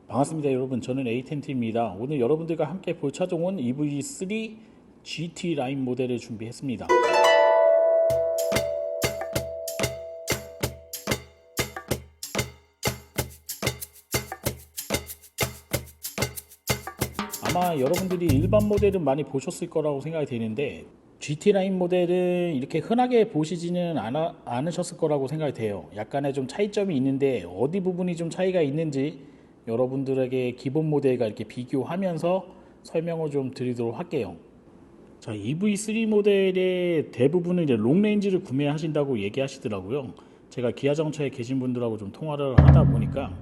반갑습니다 여러분, 저는 에이텐트입니다. 오늘 여러분들과 함께 볼 차종은 EV3 GT 라인 모델을 준비했습니다. 아마 여러분들이 일반 모델은 많이 보셨을 거라고 생각이 되는데 GT 라인 모델은 이렇게 흔하게 보시지는 않으셨을 거라고 생각이 돼요. 약간의 좀 차이점이 있는데 어디 부분이 좀 차이가 있는지 여러분들에게 기본 모델과 이렇게 비교하면서 설명을 좀 드리도록 할게요. 자, EV3 모델의 대부분은 이제 롱레인지를 구매하신다고 얘기하시더라고요. 제가 기아자동차에 계신 분들하고 좀 통화를 하다 보니까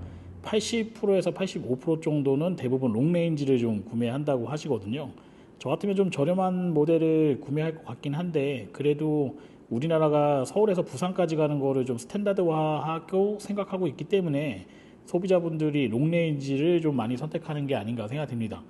80%에서 85% 정도는 대부분 롱레인지를 좀 구매한다고 하시거든요. 저 같으면 좀 저렴한 모델을 구매할 것 같긴 한데, 그래도 우리나라가 서울에서 부산까지 가는 거를 좀 스탠다드화하고 생각하고 있기 때문에 소비자분들이 롱레인지를 좀 많이 선택하는 게 아닌가 생각됩니다.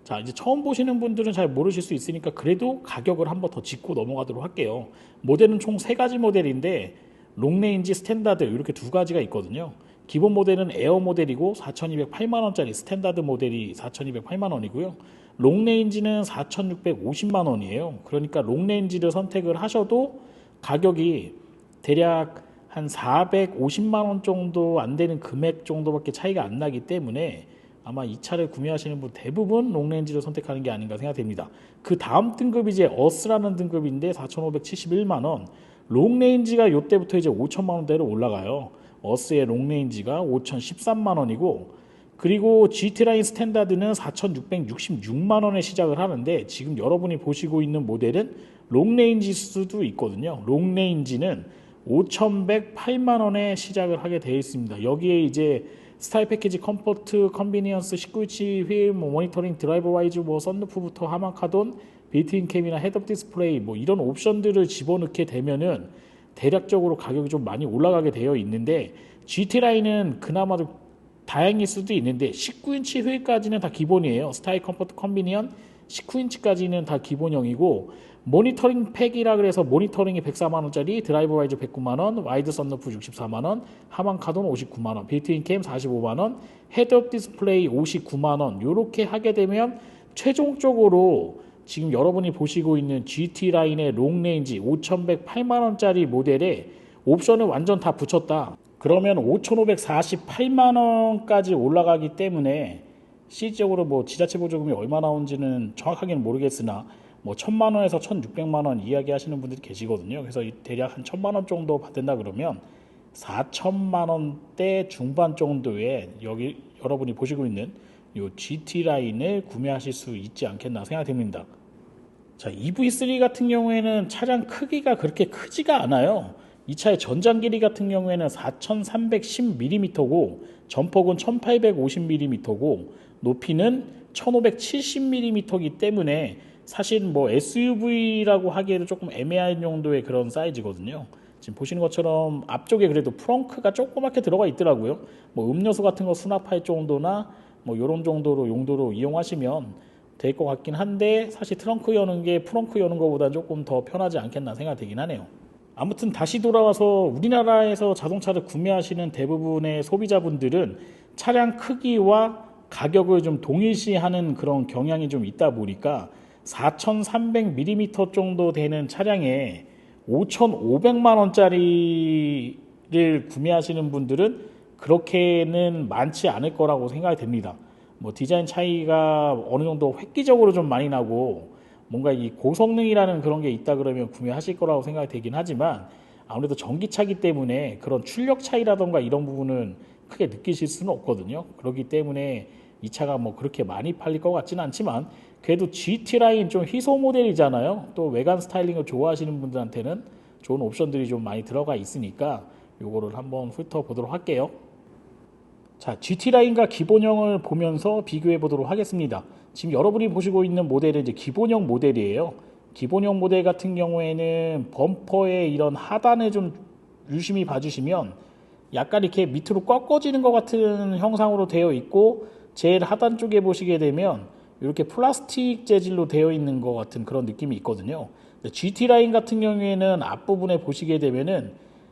자, 이제 처음 보시는 분들은 잘 모르실 수 있으니까 그래도 가격을 한번 더 짚고 넘어가도록 할게요. 모델은 총 3가지 모델인데 롱레인지, 스탠다드 이렇게 2가지가 있거든요. 기본 모델은 에어 모델이고 4,208만원짜리, 스탠다드 모델이 4,208만원이고요. 롱레인지는 4,650만원이에요. 그러니까 롱레인지를 선택을 하셔도 가격이 대략 한 450만원 정도 안 되는 금액 정도밖에 차이가 안 나기 때문에 아마 이 차를 구매하시는 분 대부분 롱레인지를 선택하는 게 아닌가 생각됩니다. 그 다음 등급이 이제 어스라는 등급인데 4,571만원. 롱레인지가 이때부터 이제 5천만원대로 올라가요. 어스의 롱레인지가 5,013만원이고, 그리고 GT라인 스탠다드는 4,666만원에 시작을 하는데, 지금 여러분이 보시고 있는 모델은 롱레인지 수도 있거든요. 롱레인지는 5,108만원에 시작을 하게 되어 있습니다. 여기에 이제 스타일 패키지, 컴포트, 컨비니언스, 19인치 휠, 모니터링, 드라이버 와이즈, 썬루프부터 하마카돈, 빌트인 캠이나 헤드업 디스플레이 이런 옵션들을 집어넣게 되면은 대략적으로 가격이 좀 많이 올라가게 되어 있는데, GT라인은 그나마 좀 다행일 수도 있는데 19인치 휠까지는 다 기본이에요. 스타일, 컴포트, 컨비니언 19인치까지는 다 기본형이고, 모니터링 팩이라 그래서 모니터링이 104만원짜리, 드라이버 와이즈 109만원, 와이드 썬루프 64만원, 하만 카돈 59만원, 빌트인 캠 45만원, 헤드업 디스플레이 59만원, 요렇게 하게 되면 최종적으로 지금 여러분이 보시고 있는 GT라인의 롱레인지 5108만원짜리 모델에 옵션을 완전 다 붙였다. 그러면 5548만원까지 올라가기 때문에 실질적으로 지자체 보조금이 얼마 나오는지는 정확하게는 모르겠으나 1,000만원에서 1,600만원 이야기하시는 분들이 계시거든요. 그래서 대략 한 1,000만원 정도 받는다 그러면 4천만원대 중반 정도에 여기 여러분이 보시고 있는 이 GT라인을 구매하실 수 있지 않겠나 생각됩니다. 자, EV3 같은 경우에는 차량 크기가 그렇게 크지가 않아요. 이 차의 전장 길이 같은 경우에는 4,310mm고 전폭은 1,850mm고 높이는 1,570mm이기 때문에 사실 SUV라고 하기에도 조금 애매한 정도의 그런 사이즈거든요. 지금 보시는 것처럼 앞쪽에 그래도 프렁크가 조그맣게 들어가 있더라고요. 음료수 같은 거 수납할 정도나 이런 정도로 용도로 이용하시면 될 것 같긴 한데, 사실 트렁크 여는 게 프렁크 여는 것보다 조금 더 편하지 않겠나 생각되긴 하네요. 아무튼 다시 돌아와서 우리나라에서 자동차를 구매하시는 대부분의 소비자분들은 차량 크기와 가격을 좀 동일시하는 그런 경향이 좀 있다 보니까 4,300mm 정도 되는 차량에 5,500만원짜리를 구매하시는 분들은 그렇게는 많지 않을 거라고 생각이 됩니다. 디자인 차이가 어느 정도 획기적으로 좀 많이 나고 뭔가 이 고성능이라는 그런 게 있다 그러면 구매하실 거라고 생각이 되긴 하지만, 아무래도 전기차기 때문에 그런 출력 차이라던가 이런 부분은 크게 느끼실 수는 없거든요. 그렇기 때문에 이 차가 그렇게 많이 팔릴 것 같지는 않지만, 그래도 GT라인 좀 희소 모델이잖아요. 또 외관 스타일링을 좋아하시는 분들한테는 좋은 옵션들이 좀 많이 들어가 있으니까 요거를 한번 훑어보도록 할게요. 자, GT라인과 기본형을 보면서 비교해 보도록 하겠습니다. 지금 여러분이 보시고 있는 모델은 이제 기본형 모델이에요. 기본형 모델 같은 경우에는 범퍼의 이런 하단을 좀 유심히 봐주시면 약간 이렇게 밑으로 꺾어지는 것 같은 형상으로 되어 있고, 제일 하단 쪽에 보시게 되면 이렇게 플라스틱 재질로 되어 있는 것 같은 그런 느낌이 있거든요. GT라인 같은 경우에는 앞부분에 보시게 되면은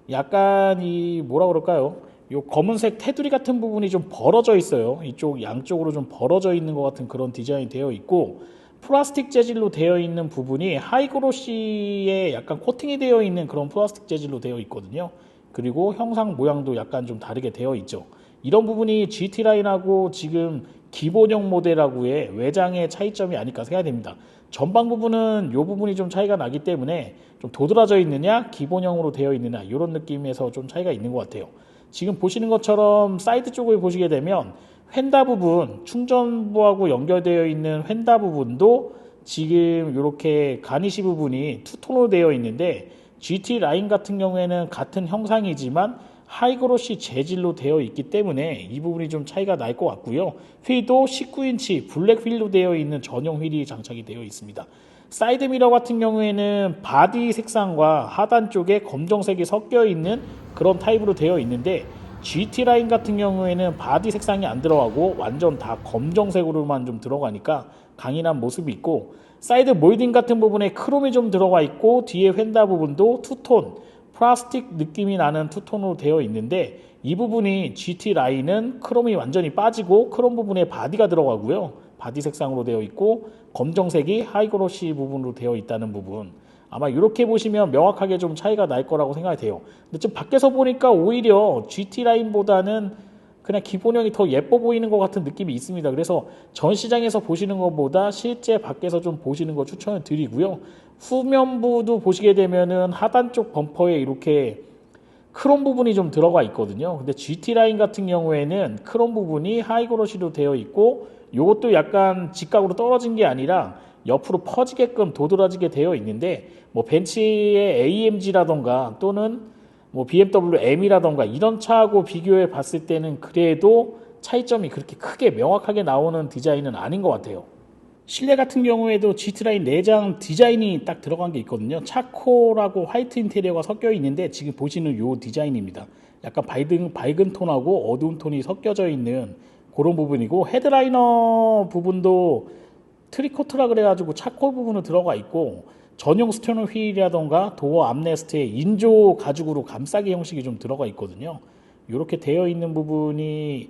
약간 이 뭐라 그럴까요? 요 검은색 테두리 같은 부분이 좀 벌어져 있어요. 이쪽 양쪽으로 좀 벌어져 있는 것 같은 그런 디자인이 되어 있고, 플라스틱 재질로 되어 있는 부분이 하이그로시에 약간 코팅이 되어 있는 그런 플라스틱 재질로 되어 있거든요. 그리고 형상 모양도 약간 좀 다르게 되어 있죠. 이런 부분이 GT 라인하고 지금 기본형 모델하고의 외장의 차이점이 아닐까 생각됩니다. 전방 부분은 이 부분이 좀 차이가 나기 때문에 좀 도드라져 있느냐 기본형으로 되어 있느냐 이런 느낌에서 좀 차이가 있는 것 같아요. 지금 보시는 것처럼 사이드 쪽을 보시게 되면 휀다 부분, 충전부하고 연결되어 있는 휀다 부분도 지금 이렇게 가니시 부분이 투톤으로 되어 있는데, GT 라인 같은 경우에는 같은 형상이지만 하이그로시 재질로 되어 있기 때문에 이 부분이 좀 차이가 날 것 같고요. 휠도 19인치 블랙 휠로 되어 있는 전용 휠이 장착이 되어 있습니다. 사이드 미러 같은 경우에는 바디 색상과 하단 쪽에 검정색이 섞여 있는 그런 타입으로 되어 있는데, GT 라인 같은 경우에는 바디 색상이 안 들어가고 완전 다 검정색으로만 좀 들어가니까 강인한 모습이 있고, 사이드 몰딩 같은 부분에 크롬이 좀 들어가 있고, 뒤에 휀다 부분도 투톤 플라스틱 느낌이 나는 투톤으로 되어 있는데, 이 부분이 GT 라인은 크롬이 완전히 빠지고 크롬 부분에 바디가 들어가고요. 바디 색상으로 되어 있고 검정색이 하이그로시 부분으로 되어 있다는 부분, 아마 이렇게 보시면 명확하게 좀 차이가 날 거라고 생각이 돼요. 근데 좀 밖에서 보니까 오히려 GT 라인보다는 그냥 기본형이 더 예뻐 보이는 것 같은 느낌이 있습니다. 그래서 전 시장에서 보시는 것보다 실제 밖에서 좀 보시는 거 추천을 드리고요. 후면부도 보시게 되면은 하단 쪽 범퍼에 이렇게 크롬 부분이 좀 들어가 있거든요. 근데 GT 라인 같은 경우에는 크롬 부분이 하이그로시로 되어 있고, 이것도 약간 직각으로 떨어진 게 아니라 옆으로 퍼지게끔 도드라지게 되어 있는데, 뭐 벤츠의 AMG라던가 또는 뭐 BMW M이라던가 이런 차하고 비교해 봤을 때는 그래도 차이점이 그렇게 크게 명확하게 나오는 디자인은 아닌 것 같아요. 실내 같은 경우에도 GT라인 내장 디자인이 딱 들어간 게 있거든요. 차콜하고 화이트 인테리어가 섞여 있는데, 지금 보시는 이 디자인입니다. 약간 밝은 톤하고 어두운 톤이 섞여져 있는 그런 부분이고, 헤드라이너 부분도 트리코트라 그래가지고 차콜 부분으로 들어가 있고, 전용 스티어링 휠이라던가 도어 암레스트에 인조 가죽으로 감싸기 형식이 좀 들어가 있거든요. 이렇게 되어 있는 부분이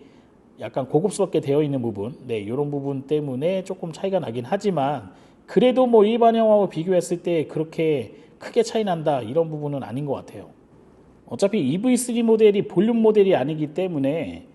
약간 고급스럽게 되어 있는 부분, 네, 이런 부분 때문에 조금 차이가 나긴 하지만, 그래도 뭐 일반형하고 비교했을 때 그렇게 크게 차이 난다 이런 부분은 아닌 것 같아요. 어차피 EV3 모델이 볼륨 모델이 아니기 때문에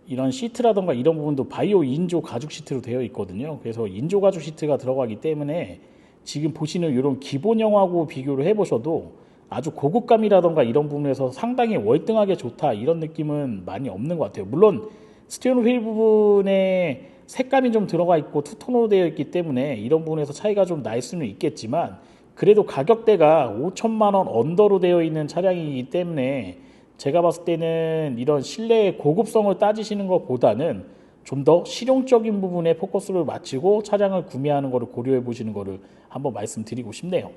이런 시트라던가 이런 부분도 바이오 인조 가죽 시트로 되어 있거든요. 그래서 인조 가죽 시트가 들어가기 때문에 지금 보시는 이런 기본형하고 비교를 해보셔도 아주 고급감이라던가 이런 부분에서 상당히 월등하게 좋다 이런 느낌은 많이 없는 것 같아요. 물론 스티어링 휠 부분에 색감이 좀 들어가 있고 투톤으로 되어 있기 때문에 이런 부분에서 차이가 좀 날 수는 있겠지만, 그래도 가격대가 5천만 원 언더로 되어 있는 차량이기 때문에 제가 봤을 때는 이런 실내의 고급성을 따지시는 것보다는 좀 더 실용적인 부분에 포커스를 맞추고 차량을 구매하는 것을 고려해 보시는 것을 한번 말씀드리고 싶네요.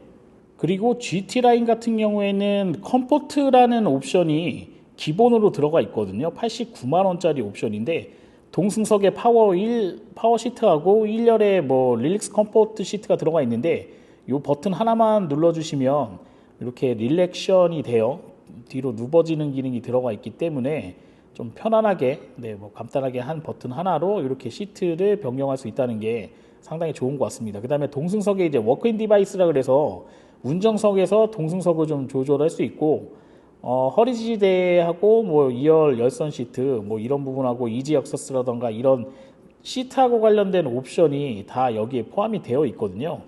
그리고 GT 라인 같은 경우에는 컴포트라는 옵션이 기본으로 들어가 있거든요. 89만 원짜리 옵션인데, 동승석에 파워 시트하고 1열에 뭐 릴렉스 컴포트 시트가 들어가 있는데, 이 버튼 하나만 눌러주시면 이렇게 릴렉션이 돼요. 뒤로 누워지는 기능이 들어가 있기 때문에 좀 편안하게, 네, 뭐 간단하게 한 버튼 하나로 이렇게 시트를 변경할 수 있다는 게 상당히 좋은 것 같습니다. 그 다음에 동승석에 이제 워크인 디바이스라 그래서 운전석에서 동승석을 좀 조절할 수 있고, 허리 지지대하고 뭐 2열 열선 시트 뭐 이런 부분하고 이지 액세스라던가 이런 시트하고 관련된 옵션이 다 여기에 포함이 되어 있거든요.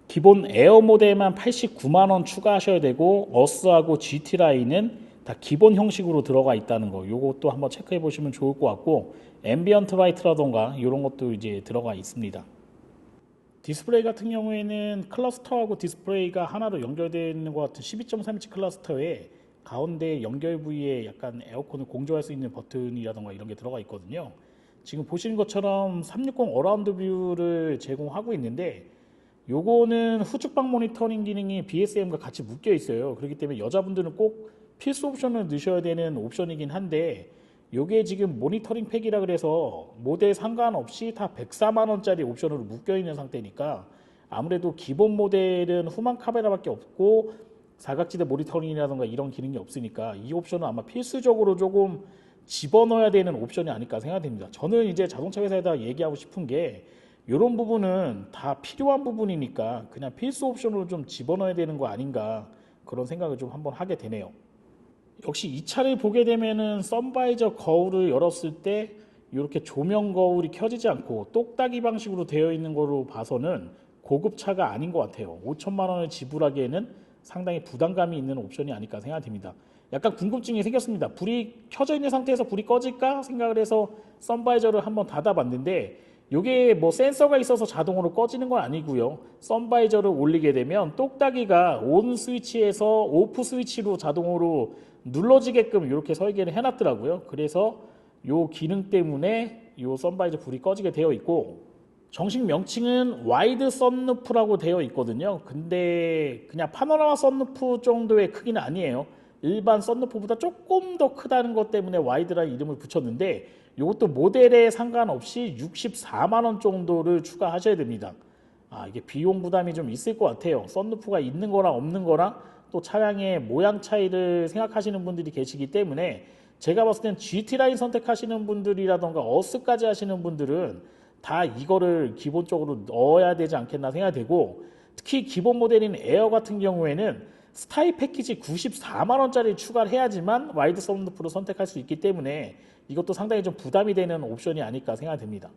기본 에어 모델만 89만 원 추가하셔야 되고, 어스하고 GT 라인은 다 기본 형식으로 들어가 있다는 거, 요것도 한번 체크해 보시면 좋을 것 같고, 앰비언트 라이트라던가 이런 것도 이제 들어가 있습니다. 디스플레이 같은 경우에는 클러스터하고 디스플레이가 하나로 연결되어 있는 것 같은 12.3인치 클러스터에 가운데 연결 부위에 약간 에어컨을 공조할 수 있는 버튼이라던가 이런 게 들어가 있거든요. 지금 보시는 것처럼 360 어라운드 뷰를 제공하고 있는데, 요거는 후측방 모니터링 기능이 BSM과 같이 묶여 있어요. 그렇기 때문에 여자분들은 꼭 필수 옵션을 넣으셔야 되는 옵션이긴 한데, 요게 지금 모니터링 팩이라 그래서 모델 상관없이 다 104만 원짜리 옵션으로 묶여 있는 상태니까, 아무래도 기본 모델은 후방 카메라밖에 없고 사각지대 모니터링이라던가 이런 기능이 없으니까 이 옵션은 아마 필수적으로 조금 집어넣어야 되는 옵션이 아닐까 생각됩니다. 저는 이제 자동차 회사에다 얘기하고 싶은 게 이런 부분은 다 필요한 부분이니까 그냥 필수 옵션으로 좀 집어넣어야 되는 거 아닌가 그런 생각을 좀 한번 하게 되네요. 역시 이 차를 보게 되면은 선바이저 거울을 열었을 때 이렇게 조명 거울이 켜지지 않고 똑딱이 방식으로 되어 있는 거로 봐서는 고급 차가 아닌 것 같아요. 5천만 원을 지불하기에는 상당히 부담감이 있는 옵션이 아닐까 생각됩니다. 약간 궁금증이 생겼습니다. 불이 켜져 있는 상태에서 불이 꺼질까 생각을 해서 선바이저를 한번 닫아봤는데 이게 뭐 센서가 있어서 자동으로 꺼지는 건 아니고요. 선바이저를 올리게 되면 똑딱이가 온 스위치에서 오프 스위치로 자동으로 눌러지게끔 이렇게 설계를 해놨더라고요. 그래서 요 기능 때문에 요 선바이저 불이 꺼지게 되어 있고 정식 명칭은 와이드 썬루프라고 되어 있거든요. 근데 그냥 파노라마 썬루프 정도의 크기는 아니에요. 일반 썬루프보다 조금 더 크다는 것 때문에 와이드라는 이름을 붙였는데 이것도 모델에 상관없이 64만 원 정도를 추가하셔야 됩니다. 이게 비용 부담이 좀 있을 것 같아요. 썬루프가 있는 거랑 없는 거랑 또 차량의 모양 차이를 생각하시는 분들이 계시기 때문에 제가 봤을 땐 GT라인 선택하시는 분들이라던가 어스까지 하시는 분들은 다 이거를 기본적으로 넣어야 되지 않겠나 생각되고 특히 기본 모델인 에어 같은 경우에는 스타일 패키지 94만 원짜리 추가를 해야지만 와이드 썬루프를 선택할 수 있기 때문에 이것도 상당히 좀 부담이 되는 옵션이 아닐까 생각됩니다.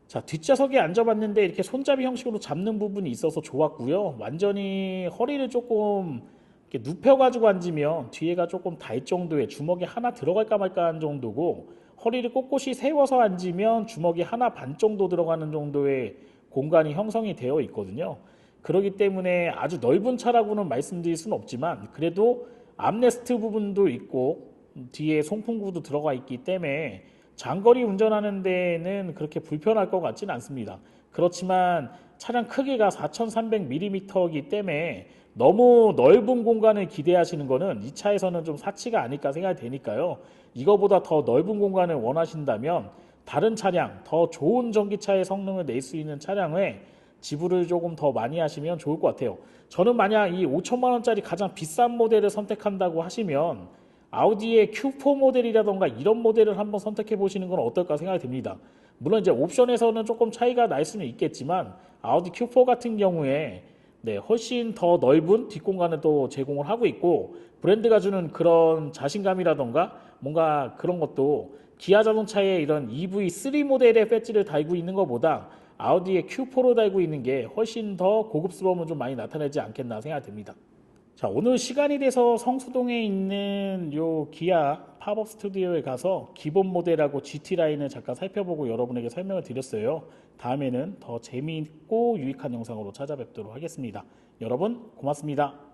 자, 뒷좌석에 앉아봤는데 이렇게 손잡이 형식으로 잡는 부분이 있어서 좋았고요. 완전히 허리를 조금 이렇게 눕혀가지고 앉으면 뒤에가 조금 닿을 정도의 주먹이 하나 들어갈까 말까 한 정도고 허리를 꼿꼿이 세워서 앉으면 주먹이 하나 반 정도 들어가는 정도의 공간이 형성이 되어 있거든요. 그렇기 때문에 아주 넓은 차라고는 말씀드릴 수는 없지만 그래도 암레스트 부분도 있고 뒤에 송풍구도 들어가 있기 때문에 장거리 운전하는 데는 그렇게 불편할 것 같지는 않습니다. 그렇지만 차량 크기가 4300mm이기 때문에 너무 넓은 공간을 기대하시는 거는 이 차에서는 좀 사치가 아닐까 생각이 되니까요. 이거보다 더 넓은 공간을 원하신다면 다른 차량, 더 좋은 전기차의 성능을 낼 수 있는 차량에 지불을 조금 더 많이 하시면 좋을 것 같아요. 저는 만약 이 5천만 원짜리 가장 비싼 모델을 선택한다고 하시면 아우디의 Q4 모델이라던가 이런 모델을 한번 선택해 보시는 건 어떨까 생각이 듭니다. 물론 이제 옵션에서는 조금 차이가 날 수는 있겠지만 아우디 Q4 같은 경우에 훨씬 더 넓은 뒷공간을 또 제공을 하고 있고 브랜드가 주는 그런 자신감이라던가 뭔가 그런 것도 기아 자동차의 이런 EV3 모델의 배지를 달고 있는 것보다 아우디의 Q4로 달고 있는 게 훨씬 더 고급스러움을 좀 많이 나타내지 않겠나 생각됩니다. 자, 오늘 시간이 돼서 성수동에 있는 요 기아 팝업 스튜디오에 가서 기본 모델하고 GT 라인을 잠깐 살펴보고 여러분에게 설명을 드렸어요. 다음에는 더 재미있고 유익한 영상으로 찾아뵙도록 하겠습니다. 여러분 고맙습니다.